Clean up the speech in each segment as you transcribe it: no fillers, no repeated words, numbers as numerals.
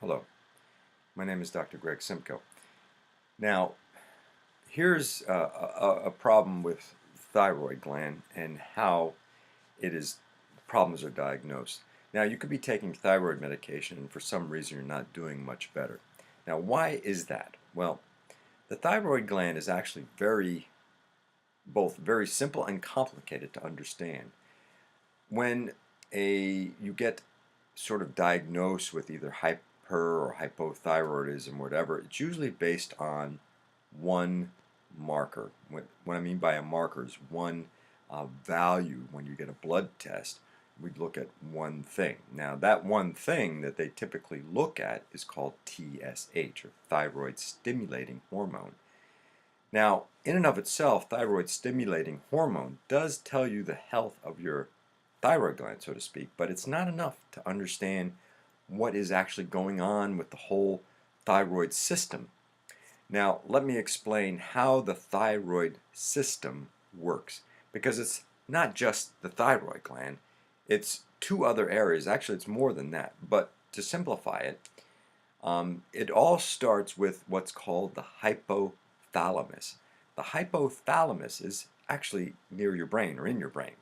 Hello, my name is Dr. Greg Symko. Now, here's a problem with thyroid gland and how problems are diagnosed. Now, you could be taking thyroid medication and for some reason you're not doing much better. Now, why is that? Well, the thyroid gland is actually both very simple and complicated to understand. When you get sort of diagnosed with either hyper or hypothyroidism or whatever, it's usually based on one marker. What I mean by a marker is one value. When you get a blood test, we look at one thing. Now, that one thing that they typically look at is called TSH, or thyroid stimulating hormone. Now, in and of itself, thyroid stimulating hormone does tell you the health of your thyroid gland, so to speak, but it's not enough to understand what is actually going on with the whole thyroid system. Now, let me explain how the thyroid system works, because it's not just the thyroid gland, it's two other areas. Actually, it's more than that, but to simplify it, it all starts with what's called the hypothalamus. The hypothalamus is actually near your brain or in your brain.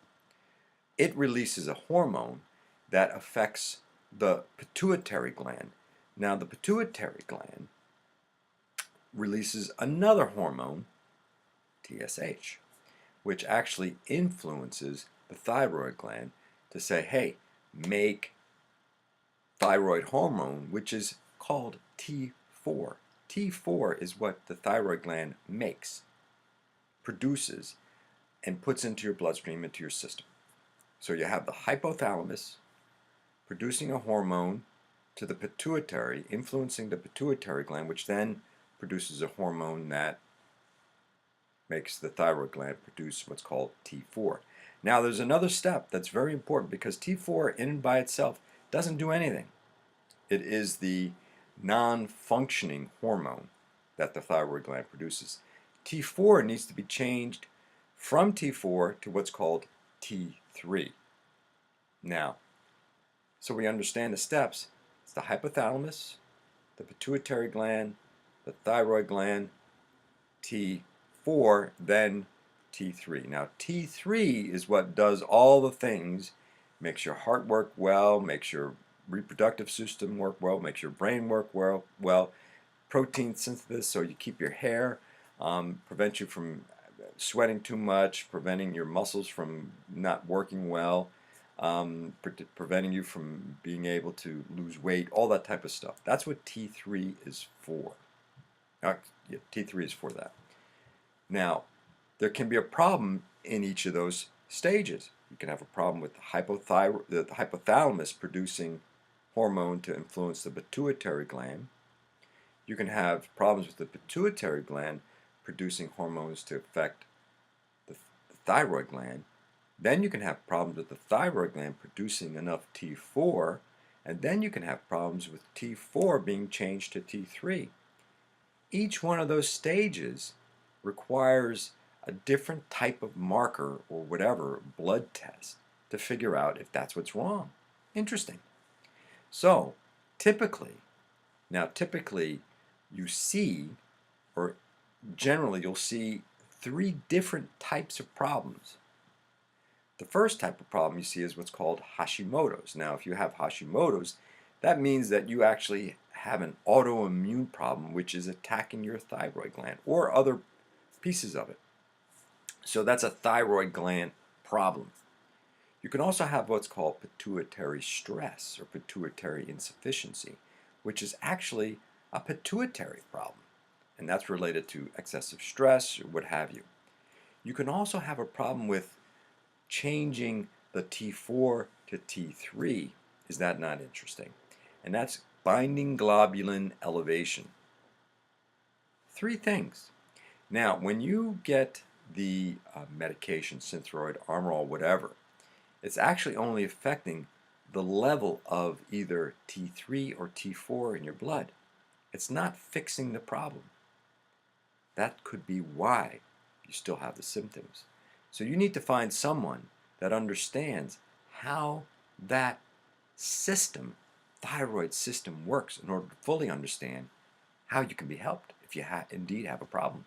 It releases a hormone that affects the pituitary gland. Now, the pituitary gland releases another hormone, TSH, which actually influences the thyroid gland to say, hey, make thyroid hormone, which is called T4. T4 is what the thyroid gland makes, produces, and puts into your bloodstream, into your system. So you have the hypothalamus producing a hormone to the pituitary, influencing the pituitary gland, which then produces a hormone that makes the thyroid gland produce what's called T4. Now, there's another step that's very important, because T4 in and by itself doesn't do anything. It is the non-functioning hormone that the thyroid gland produces. T4 needs to be changed from T4 to what's called T3. Now, so we understand the steps. It's the hypothalamus, the pituitary gland, the thyroid gland, T4, then T3. Now, T3 is what does all the things, makes your heart work well, makes your reproductive system work well, makes your brain work well, protein synthesis, so you keep your hair, prevents you from sweating too much, preventing your muscles from not working well, preventing you from being able to lose weight, all that type of stuff. That's what T3 is for. Yeah, T3 is for that. Now, there can be a problem in each of those stages. You can have a problem with the hypothalamus producing hormone to influence the pituitary gland. You can have problems with the pituitary gland producing hormones to affect the thyroid gland. Then you can have problems with the thyroid gland producing enough T4, and then you can have problems with T4 being changed to T3. Each one of those stages requires a different type of marker or whatever blood test to figure out if that's what's wrong. Interesting. So, typically you see, or generally you'll see, three different types of problems. The first type of problem you see is what's called Hashimoto's. Now, if you have Hashimoto's, that means that you actually have an autoimmune problem which is attacking your thyroid gland or other pieces of it. So that's a thyroid gland problem. You can also have what's called pituitary stress or pituitary insufficiency, which is actually a pituitary problem, and that's related to excessive stress or what have you. You can also have a problem with changing the T4 to T3. Is that not interesting? And that's binding globulin elevation. Three things. Now, when you get the medication, Synthroid, Armorol, whatever, it's actually only affecting the level of either T3 or T4 in your blood. It's not fixing the problem. That could be why you still have the symptoms. So you need to find someone that understands how that system thyroid system works in order to fully understand how you can be helped if you indeed have a problem.